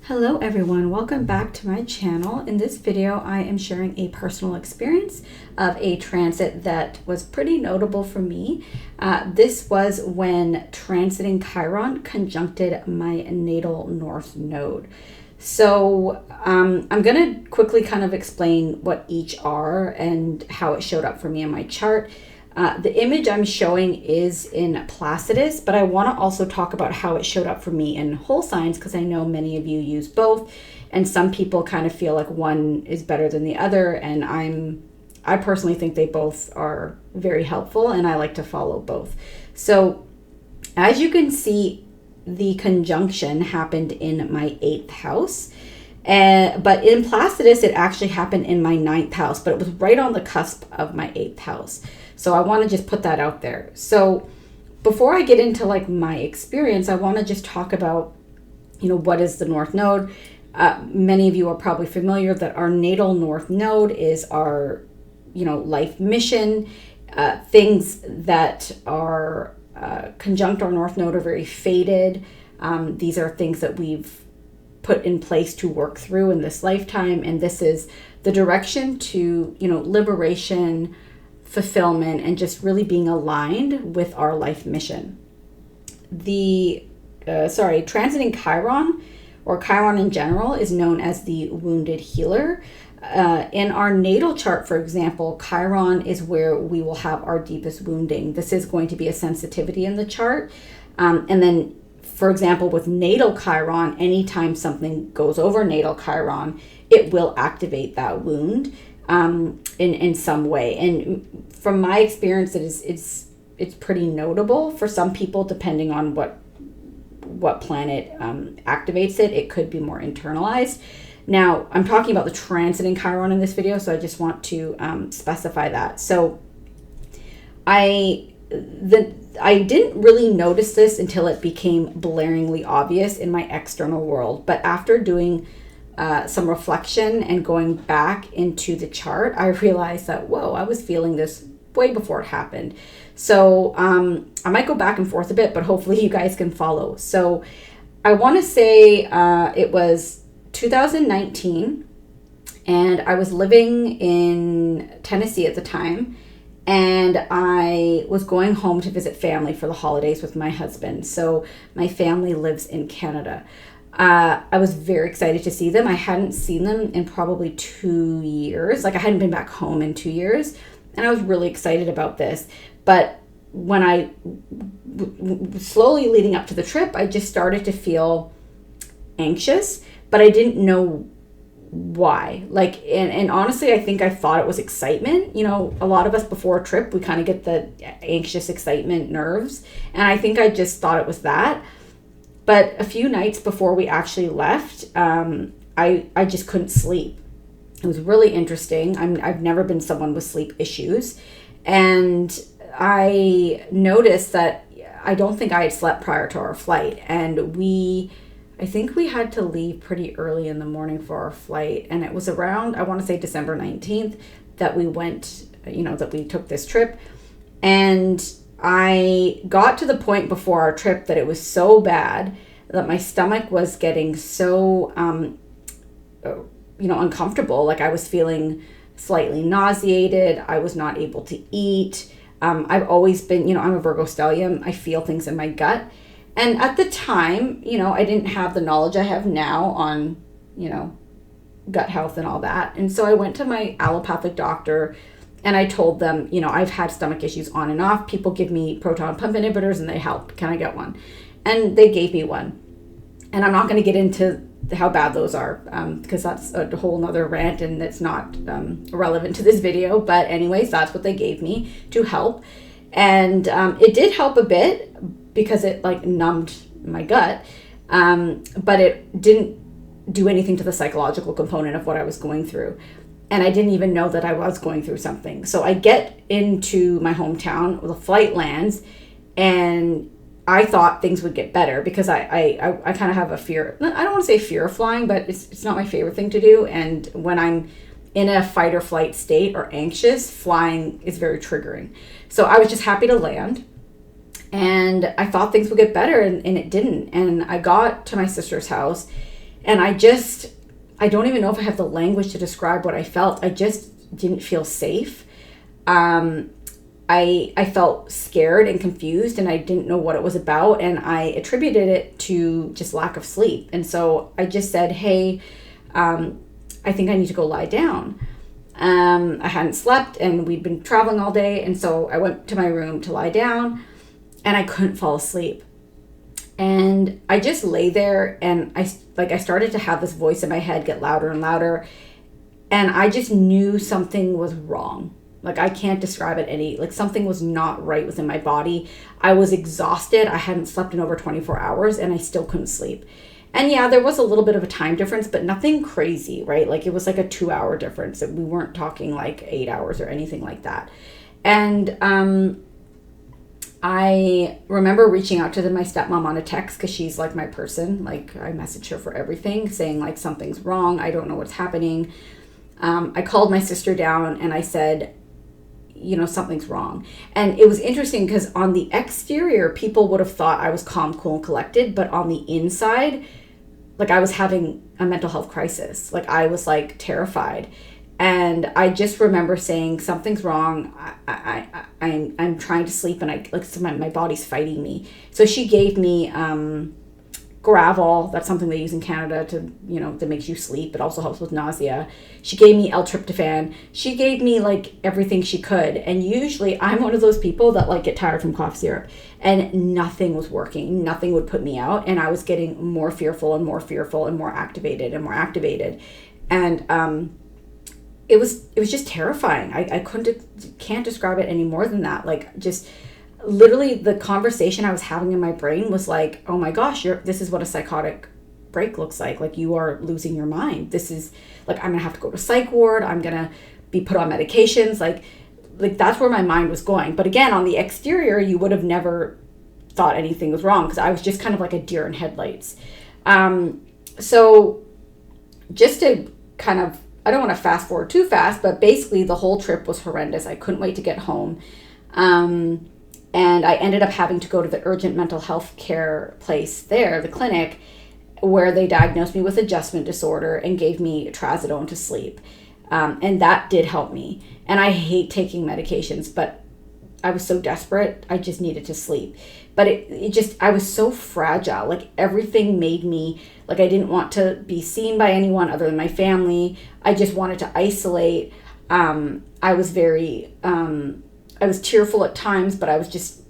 Hello everyone, welcome back to my channel. In this video, I am sharing a personal experience of a transit that was pretty notable for me. This was when transiting Chiron conjuncted my natal north node. So I'm going to quickly kind of explain what each are and how it showed up for me in my chart. The image I'm showing is in Placidus, but I want to also talk about how it showed up for me in whole signs because I know many of you use both, and some people kind of feel like one is better than the other, and I personally think they both are very helpful, and I like to follow both. So as you can see, the conjunction happened in my 8th house. But in Placidus, it actually happened in my 9th house, but it was right on the cusp of my 8th house. So I want to just put that out there. So before I get into like my experience, I want to just talk about, what is the North Node? Many of you are probably familiar that our natal North Node is our, life mission. Things that are conjunct our North Node are very fated. These are things that we've put in place to work through in this lifetime, and this is the direction to liberation, fulfillment, and just really being aligned with our life mission. Transiting Chiron, or Chiron in general, is known as the wounded healer. In our natal chart, for example, Chiron is where we will have our deepest wounding. This is going to be a sensitivity in the chart, and then for example, with natal Chiron, anytime something goes over natal Chiron, it will activate that wound in some way. And from my experience, it's pretty notable. For some people, depending on what planet activates it, it could be more internalized. Now, I'm talking about the transiting Chiron in this video, so I just want to specify that. So I didn't really notice this until it became blaringly obvious in my external world. But after doing some reflection and going back into the chart, I realized that, whoa, I was feeling this way before it happened. So I might go back and forth a bit, but hopefully you guys can follow. So I want to say it was 2019, and I was living in Tennessee at the time. And I was going home to visit family for the holidays with my husband. So my family lives in Canada. I was very excited to see them. I hadn't seen them in probably 2 years. Like I hadn't been back home in 2 years. And I was really excited about this. But when I slowly leading up to the trip, I just started to feel anxious, but I didn't know why. And honestly, I think I thought it was excitement. A lot of us before a trip, we kind of get the anxious excitement nerves, and I think I just thought it was that. But a few nights before we actually left, I just couldn't sleep. It was really interesting. I've never been someone with sleep issues, and I noticed that I don't think I had slept prior to our flight, and I think we had to leave pretty early in the morning for our flight. And it was around, I want to say December 19th that we went, that we took this trip. And I got to the point before our trip that it was so bad that my stomach was getting so, uncomfortable. Like I was feeling slightly nauseated. I was not able to eat. I've always been, I'm a Virgo stellium. I feel things in my gut. And at the time, I didn't have the knowledge I have now on, gut health and all that. And so I went to my allopathic doctor and I told them, I've had stomach issues on and off. People give me proton pump inhibitors and they help. Can I get one? And they gave me one. And I'm not going to get into how bad those are because that's a whole nother rant and it's not relevant to this video. But anyways, that's what they gave me to help. And it did help a bit, because it numbed my gut, but it didn't do anything to the psychological component of what I was going through. And I didn't even know that I was going through something. So I get into my hometown, the flight lands, and I thought things would get better because I kind of have a fear. I don't want to say fear of flying, but it's not my favorite thing to do. And when I'm in a fight or flight state or anxious, flying is very triggering. So I was just happy to land. And I thought things would get better, and it didn't. And I got to my sister's house, And I don't even know if I have the language to describe what I felt. I just didn't feel safe. I felt scared and confused, and I didn't know what it was about, and I attributed it to just lack of sleep. And so I just said, hey, I think I need to go lie down. I hadn't slept, and we'd been traveling all day, and so I went to my room to lie down, and I couldn't fall asleep. And I just lay there, and I started to have this voice in my head get louder and louder, and I just knew something was wrong. Like, I can't describe it something was not right within my body. I was exhausted. I hadn't slept in over 24 hours, and I still couldn't sleep. And yeah, there was a little bit of a time difference, but nothing crazy, right? Like, it was like a 2-hour difference. We weren't talking like 8 hours or anything like that. And I remember reaching out to my stepmom on a text, because she's like my person. Like, I message her for everything, saying like, something's wrong. I don't know what's happening. I called my sister down, and I said, something's wrong. And it was interesting because on the exterior, people would have thought I was calm, cool, and collected. But on the inside, like, I was having a mental health crisis. Like, I was like terrified. And I just remember saying, something's wrong. I'm trying to sleep, and so my body's fighting me. So she gave me Gravol. That's something they use in Canada that makes you sleep. It also helps with nausea. She gave me L-tryptophan. She gave me like everything she could. And usually I'm one of those people that like get tired from cough syrup, and nothing was working. Nothing would put me out. And I was getting more fearful and more fearful and more activated and more activated. And it was just terrifying. I can't describe it any more than that. Like, just literally the conversation I was having in my brain was like, oh my gosh, this is what a psychotic break looks like. Like, you are losing your mind. This is like, I'm gonna have to go to psych ward. I'm gonna be put on medications. Like that's where my mind was going. But again, on the exterior, you would have never thought anything was wrong, because I was just kind of like a deer in headlights. So just to kind of, I don't want to fast forward too fast, but basically the whole trip was horrendous. I couldn't wait to get home. And I ended up having to go to the urgent mental health care place there, the clinic, where they diagnosed me with adjustment disorder and gave me trazodone to sleep. And that did help me. And I hate taking medications, but I was so desperate, I just needed to sleep. But I was so fragile. Like, everything made me, like, I didn't want to be seen by anyone other than my family. I just wanted to isolate. I was I was tearful at times, but I was just,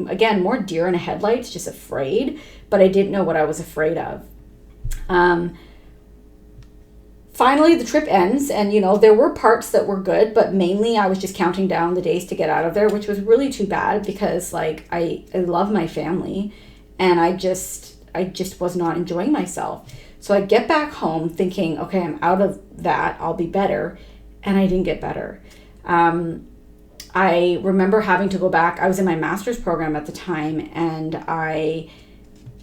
again, more deer in the headlights, just afraid, but I didn't know what I was afraid of. Finally, the trip ends, and, there were parts that were good, but mainly I was just counting down the days to get out of there, which was really too bad, because, like, I love my family, and I just was not enjoying myself. So I get back home thinking, okay, I'm out of that, I'll be better, and I didn't get better. I remember having to go back. I was in my master's program at the time, and I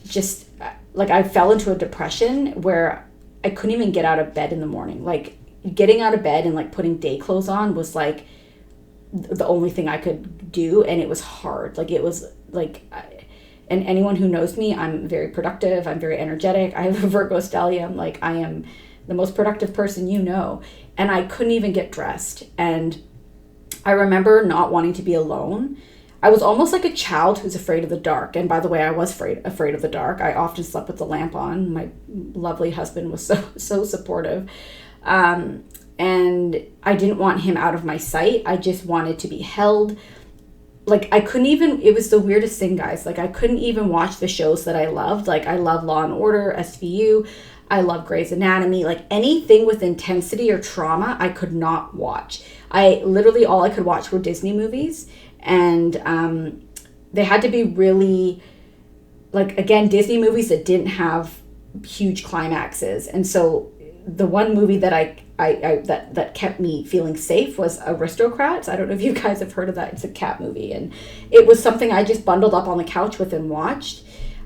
just, like, I fell into a depression where I couldn't even get out of bed in the morning. Like, getting out of bed and, like, putting day clothes on was, like, the only thing I could do, and it was hard. Like, it was, like, and anyone who knows me, I'm very productive. I'm very energetic. I have a Virgo stellium. Like, I am the most productive person and I couldn't even get dressed. And I remember not wanting to be alone. I was almost like a child who's afraid of the dark. And by the way, I was afraid of the dark. I often slept with the lamp on. My lovely husband was so supportive. And I didn't want him out of my sight. I just wanted to be held. Like, I couldn't even, it was the weirdest thing, guys. Like, I couldn't even watch the shows that I loved. Like, I love Law and Order, SVU. I love Grey's Anatomy. Like, anything with intensity or trauma, I could not watch. All I could watch were Disney movies. And they had to be really, like, again, Disney movies that didn't have huge climaxes. And so the one movie that that kept me feeling safe was Aristocrats. I don't know if you guys have heard of that. It's a cat movie. And it was something I just bundled up on the couch with and watched.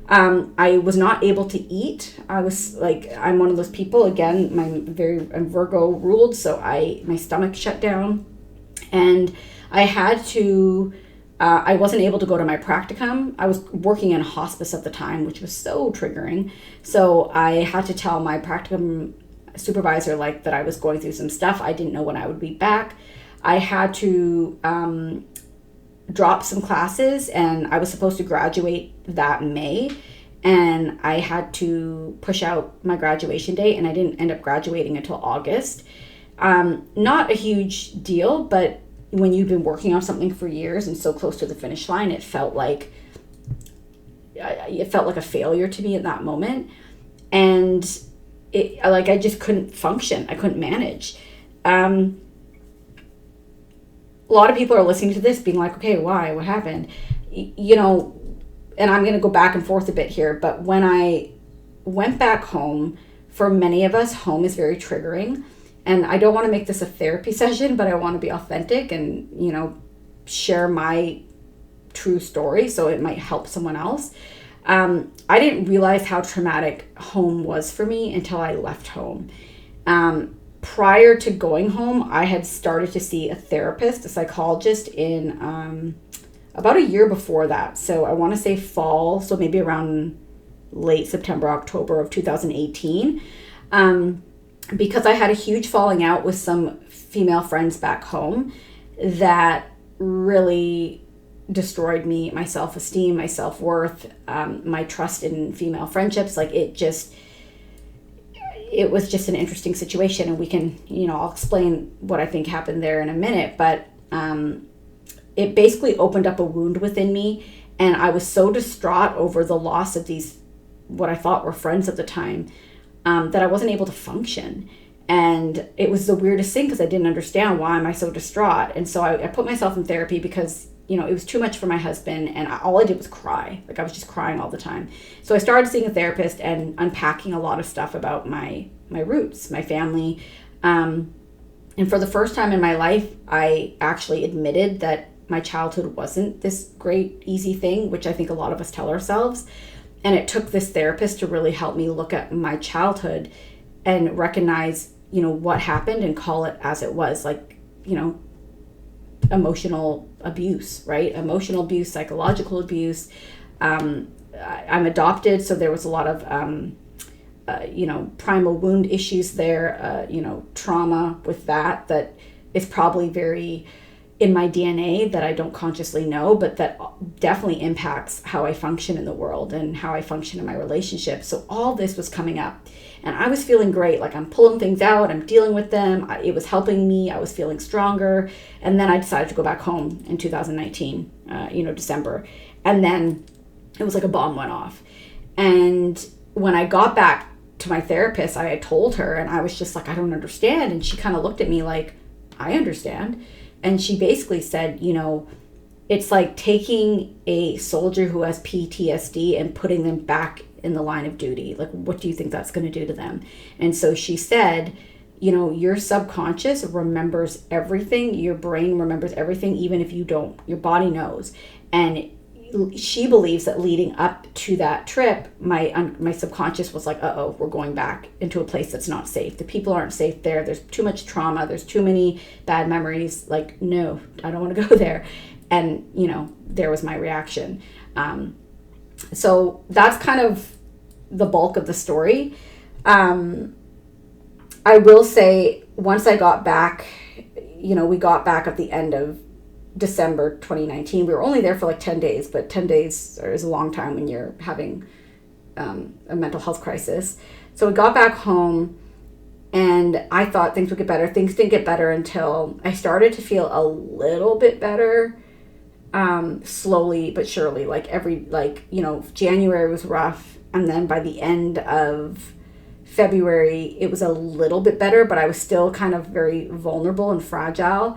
I was not able to eat. I was like, I'm one of those people, again, I'm Virgo ruled, so my stomach shut down, and I had to I wasn't able to go to my practicum. I was working in hospice at the time, which was so triggering. So I had to tell my practicum supervisor like that I was going through some stuff. I didn't know when I would be back. I had to drop some classes, and I was supposed to graduate that May, and I had to push out my graduation date, and I didn't end up graduating until August. Not a huge deal, but when you've been working on something for years and so close to the finish line, it felt like a failure to me at that moment. And I just couldn't function. I couldn't manage. A lot of people are listening to this being like, okay, why? What happened? And I'm going to go back and forth a bit here, but when I went back home, for many of us, home is very triggering. And I don't want to make this a therapy session, but I want to be authentic and, share my true story so it might help someone else. I didn't realize how traumatic home was for me until I left home. Prior to going home, I had started to see a therapist, a psychologist in about a year before that. So I want to say fall, so maybe around late September, October of 2018. Because I had a huge falling out with some female friends back home that really destroyed me, my self-esteem, my self-worth, my trust in female friendships. It was just an interesting situation, and we can, I'll explain what I think happened there in a minute, but it basically opened up a wound within me, and I was so distraught over the loss of these, what I thought were friends at the time, that I wasn't able to function. And it was the weirdest thing because I didn't understand, why am I so distraught? And so I put myself in therapy because, it was too much for my husband, and all I did was cry. I was just crying all the time. So I started seeing a therapist and unpacking a lot of stuff about my roots, my family. And for the first time in my life, I actually admitted that my childhood wasn't this great, easy thing, which I think a lot of us tell ourselves. And it took this therapist to really help me look at my childhood and recognize, what happened and call it as it was, emotional abuse, right? Emotional abuse, psychological abuse. I'm adopted, so there was a lot of, primal wound issues there, trauma with that is probably very in my DNA that I don't consciously know, but that definitely impacts how I function in the world and how I function in my relationships. So all this was coming up, and I was feeling great. I'm pulling things out, I'm dealing with them. It was helping me. I was feeling stronger. And then I decided to go back home in 2019, December. And then it was like a bomb went off. And when I got back to my therapist, I had told her, and I was just like, I don't understand. And she kind of looked at me like, I understand. And she basically said, it's like taking a soldier who has PTSD and putting them back in the line of duty. What do you think that's going to do to them? And so she said, your subconscious remembers everything. Your brain remembers everything, even if you don't. Your body knows. And she believes that leading up to that trip, my subconscious was like, uh-oh, we're going back into a place that's not safe. The people aren't safe there. There's too much trauma. There's too many bad memories. No, I don't want to go there. And, there was my reaction. So that's kind of the bulk of the story. I will say, once I got back, we got back at the end of December 2019. We were only there for 10 days, but 10 days is a long time when you're having a mental health crisis. So we got back home, and I thought things would get better. Things didn't get better until I started to feel a little bit better, slowly but surely. January was rough, and then by the end of February, it was a little bit better, but I was still kind of very vulnerable and fragile.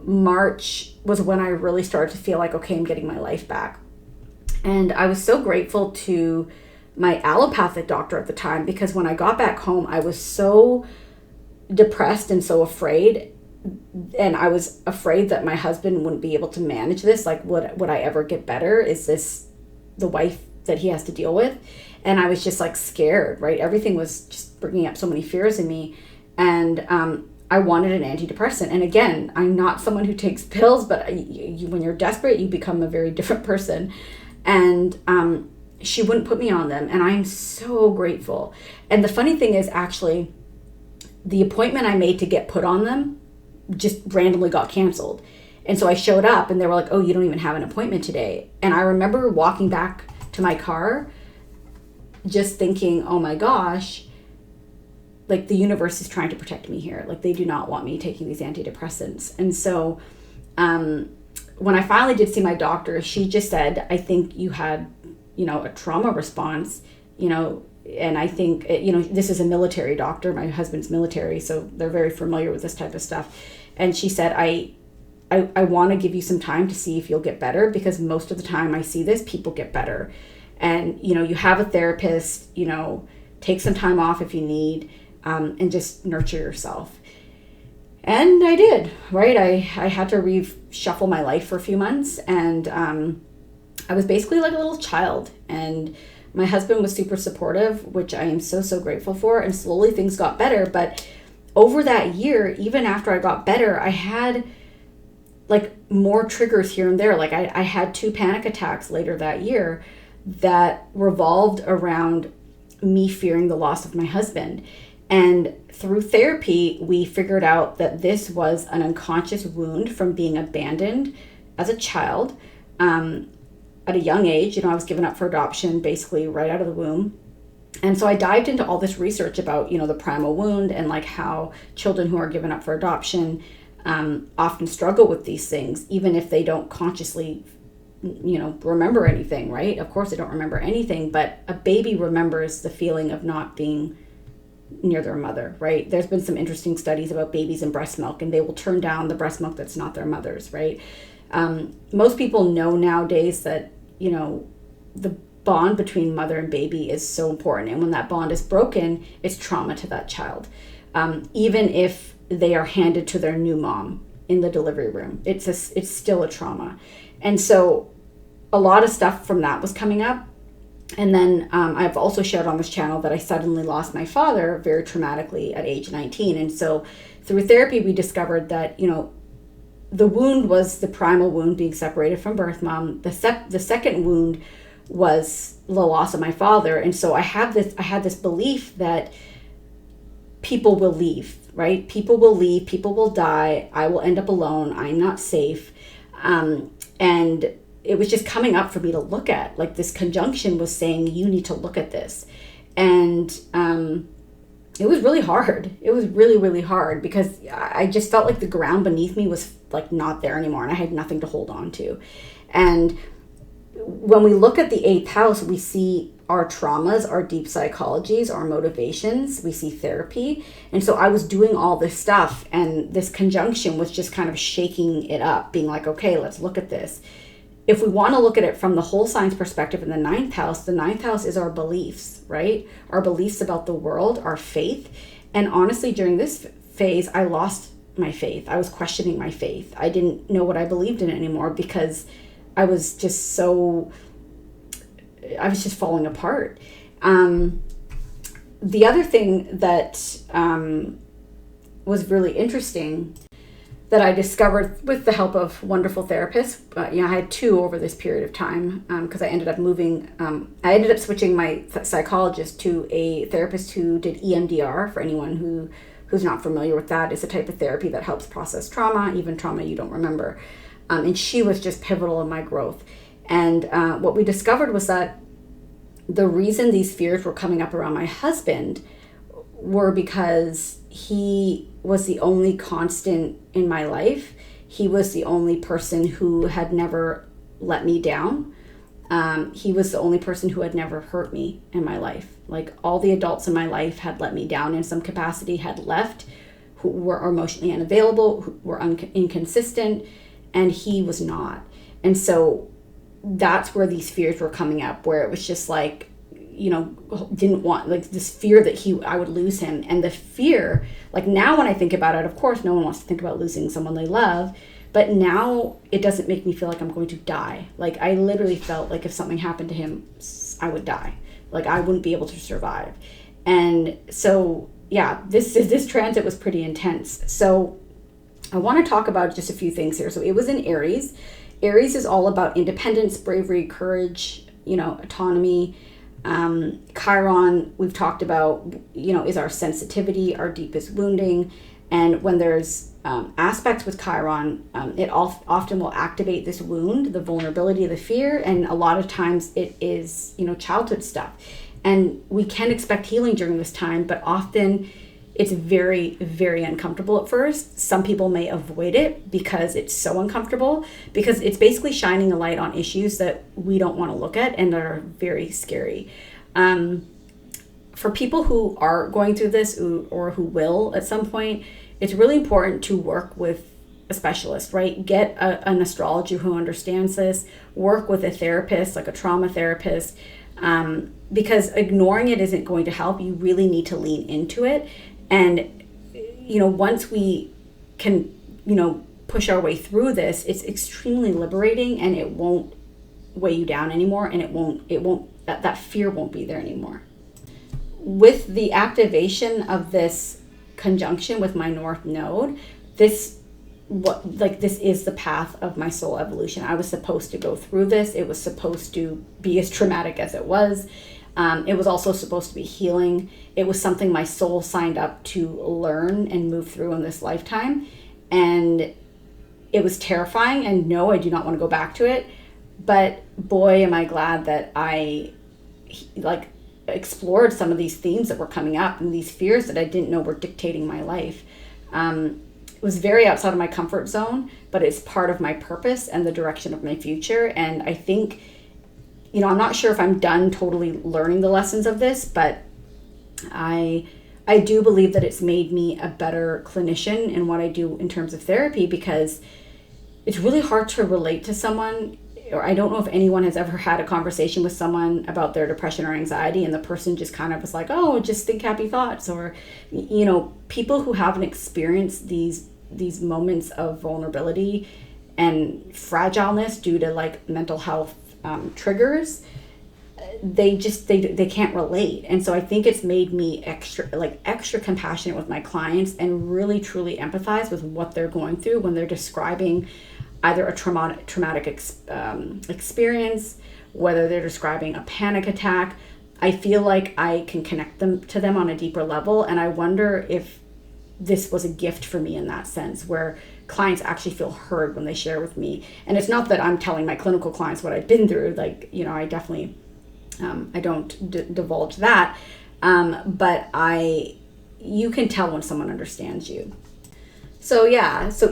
March was when I really started to feel like, okay, I'm getting my life back. And I was so grateful to my allopathic doctor at the time, because when I got back home, I was so depressed and so afraid. And I was afraid that my husband wouldn't be able to manage this. Would I ever get better? Is this the wife that he has to deal with? And I was just scared, right? Everything was just bringing up so many fears in me. And I wanted an antidepressant. And again, I'm not someone who takes pills, but when you're desperate, you become a very different person. And she wouldn't put me on them. And I'm so grateful. And the funny thing is, actually, the appointment I made to get put on them just randomly got canceled. And so I showed up and they were like, oh, you don't even have an appointment today. And I remember walking back to my car just thinking, oh my gosh, like the universe is trying to protect me here. Like they do not want me taking these antidepressants. And so when I finally did see my doctor, she just said, I think you had, a trauma response, and I think, this is a military doctor. My husband's military, so they're very familiar with this type of stuff. And she said, I want to give you some time to see if you'll get better, because most of the time I see this, people get better. And, you have a therapist, take some time off if you need, and just nurture yourself. And I did, right? I had to reshuffle my life for a few months, and I was basically like a little child. And my husband was super supportive, which I am so, so grateful for. And slowly things got better. But over that year, even after I got better, I had like more triggers here and there. Like I had 2 panic attacks later that year that revolved around me fearing the loss of my husband. And through therapy, we figured out that this was an unconscious wound from being abandoned as a child. At a young age, I was given up for adoption basically right out of the womb. And so I dived into all this research about, the primal wound and like how children who are given up for adoption often struggle with these things, even if they don't consciously, remember anything, right? Of course they don't remember anything, but a baby remembers the feeling of not being near their mother, right? There's been some interesting studies about babies and breast milk, and they will turn down the breast milk that's not their mother's, right? Most people know nowadays that, the bond between mother and baby is so important. And when that bond is broken, it's trauma to that child. Even if they are handed to their new mom in the delivery room, it's still a trauma. And so a lot of stuff from that was coming up. And then I've also shared on this channel that I suddenly lost my father very traumatically at age 19. And so through therapy, we discovered that, the wound was the primal wound, being separated from birth mom. The second wound was the loss of my father. And so I had this belief that people will leave, right? People will leave, people will die. I will end up alone. I'm not safe. And it was just coming up for me to look at. Like this conjunction was saying, you need to look at this. And it was really hard. It was really, really hard because I just felt like the ground beneath me was like not there anymore, and I had nothing to hold on to. And when we look at the 8th house, we see our traumas, our deep psychologies, our motivations, we see therapy. And so I was doing all this stuff, and this conjunction was just kind of shaking it up, being like, okay, let's look at this. If we want to look at it from the whole signs perspective in the 9th house is our beliefs, right? Our beliefs about the world, our faith. And honestly, during this phase, I lost my faith. I was questioning my faith. I didn't know what I believed in anymore because I was just falling apart. The other thing that was really interesting that I discovered with the help of wonderful therapists, I had 2 over this period of time because I ended up switching my psychologist to a therapist who did EMDR. For anyone who's not familiar with that, it's a type of therapy that helps process trauma, even trauma you don't remember. And she was just pivotal in my growth. And what we discovered was that the reason these fears were coming up around my husband were because he was the only constant in my life. He was the only person who had never let me down. He was the only person who had never hurt me in my life. Like all the adults in my life had let me down in some capacity, had left, who were emotionally unavailable, who were inconsistent, and he was not. And so that's where these fears were coming up, where it was just like, didn't want, like this fear that I would lose him. And the fear, like now when I think about it, of course, no one wants to think about losing someone they love, but now it doesn't make me feel like I'm going to die. Like I literally felt like if something happened to him, I would die. Like I wouldn't be able to survive. And so yeah, this transit was pretty intense. So I want to talk about just a few things here. So it was in Aries. Aries is all about independence, bravery, courage, autonomy. Chiron, we've talked about, is our sensitivity, our deepest wounding. And when there's aspects with Chiron, it often will activate this wound, the vulnerability, the fear. And a lot of times it is, childhood stuff. And we can expect healing during this time, but often it's very, very uncomfortable at first. Some people may avoid it because it's so uncomfortable, because it's basically shining a light on issues that we don't want to look at and are very scary. For people who are going through this or who will at some point, it's really important to work with a specialist, right? Get an astrologer who understands this, work with a therapist, like a trauma therapist, because ignoring it isn't going to help. You really need to lean into it. And, once we can, push our way through this, it's extremely liberating, and it won't weigh you down anymore. And that fear won't be there anymore. With the activation of this conjunction with my North Node, this is the path of my soul evolution. I was supposed to go through this. It was supposed to be as traumatic as it was. It was also supposed to be healing. It was something my soul signed up to learn and move through in this lifetime. And it was terrifying. And no, I do not want to go back to it. But boy, am I glad that I explored some of these themes that were coming up and these fears that I didn't know were dictating my life. It was very outside of my comfort zone, but it's part of my purpose and the direction of my future. And I think, I'm not sure if I'm done totally learning the lessons of this, but I do believe that it's made me a better clinician in what I do in terms of therapy, because it's really hard to relate to someone, or I don't know if anyone has ever had a conversation with someone about their depression or anxiety and the person just kind of was like, oh, just think happy thoughts. Or, people who haven't experienced these moments of vulnerability and fragileness due to mental health triggers, they can't relate. And so I think it's made me extra compassionate with my clients and really truly empathize with what they're going through when they're describing either a traumatic experience, whether they're describing a panic attack. I feel like I can connect to them on a deeper level. And I wonder if this was a gift for me in that sense, where clients actually feel heard when they share with me. And it's not that I'm telling my clinical clients what I've been through. I definitely, I don't divulge that. But you can tell when someone understands you. So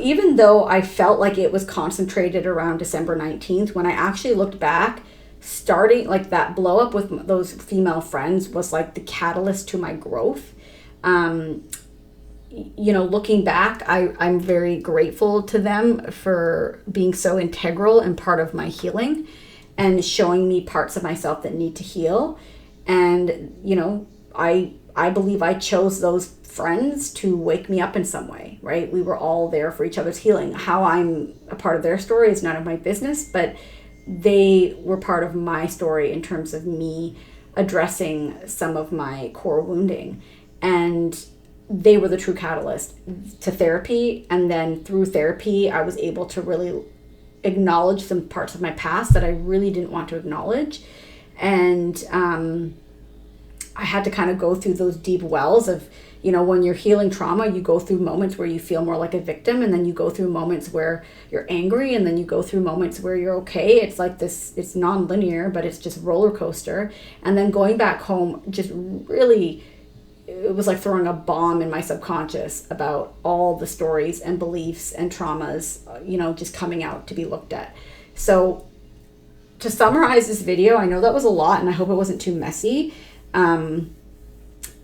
even though I felt like it was concentrated around December 19th, when I actually looked back, starting that blow up with those female friends was the catalyst to my growth. Looking back, I'm very grateful to them for being so integral and part of my healing and showing me parts of myself that need to heal. And, I believe I chose those friends to wake me up in some way, right? We were all there for each other's healing. How I'm a part of their story is none of my business, but they were part of my story in terms of me addressing some of my core wounding. And they were the true catalyst to therapy. And then through therapy, I was able to really acknowledge some parts of my past that I really didn't want to acknowledge. And I had to kind of go through those deep wells of, when you're healing trauma, you go through moments where you feel more like a victim, and then you go through moments where you're angry, and then you go through moments where you're okay. It's like this, it's non-linear, but it's just roller coaster. And then going back home just really, it was like throwing a bomb in my subconscious about all the stories and beliefs and traumas, just coming out to be looked at. So to summarize this video, I know that was a lot and I hope it wasn't too messy.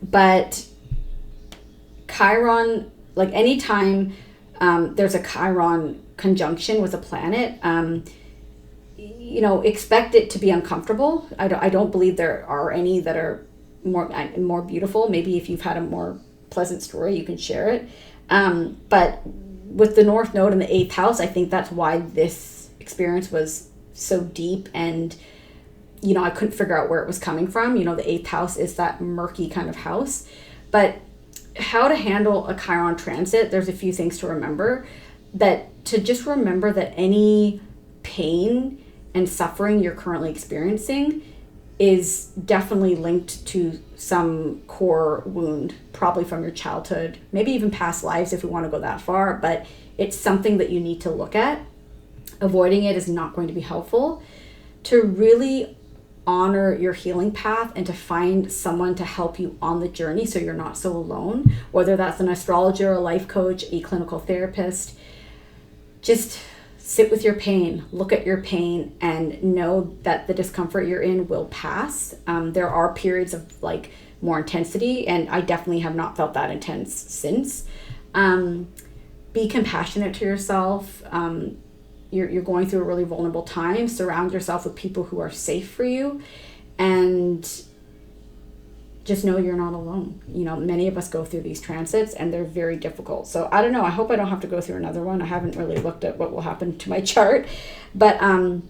But Chiron, anytime there's a Chiron conjunction with a planet, expect it to be uncomfortable. I don't believe there are any that are more beautiful. Maybe if you've had a more pleasant story, you can share it. But with the North Node in the 8th house, I think that's why this experience was so deep, and I couldn't figure out where it was coming from. The 8th house is that murky kind of house. But how to handle a Chiron transit, there's a few things to remember. That to just remember that any pain and suffering you're currently experiencing is definitely linked to some core wound, probably from your childhood, maybe even past lives if we want to go that far, but it's something that you need to look at. Avoiding it is not going to be helpful. To really honor your healing path and to find someone to help you on the journey so you're not so alone, whether that's an astrologer, a life coach, a clinical therapist. Just sit with your pain, look at your pain, and know that the discomfort you're in will pass. There are periods of like more intensity, and I definitely have not felt that intense since. Be compassionate to yourself. You're going through a really vulnerable time. Surround yourself with people who are safe for you, and just know you're not alone. You know, many of us go through these transits and they're very difficult. So I don't know. I hope I don't have to go through another one. I haven't really looked at what will happen to my chart, but I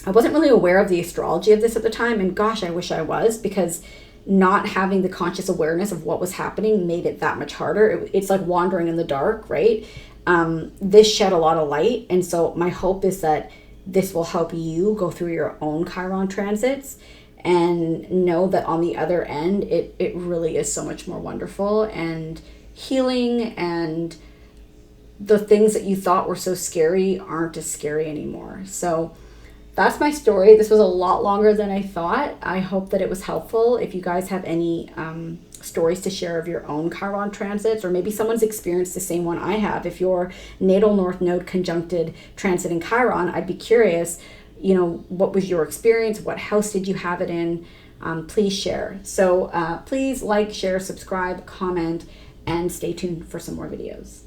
wasn't really aware of the astrology of this at the time. And gosh, I wish I was, because not having the conscious awareness of what was happening made it that much harder. It's like wandering in the dark, right? This shed a lot of light. And so my hope is that this will help you go through your own Chiron transits and know that on the other end, it really is so much more wonderful and healing, and the things that you thought were so scary aren't as scary anymore. So that's my story. This was a lot longer than I thought. I hope that it was helpful. If you guys have any stories to share of your own Chiron transits, or maybe someone's experienced the same one I have. If your natal north node conjuncted transit in Chiron, I'd be curious, you know, what was your experience? What house did you have it in? Please share. So please like, share, subscribe, comment, and stay tuned for some more videos.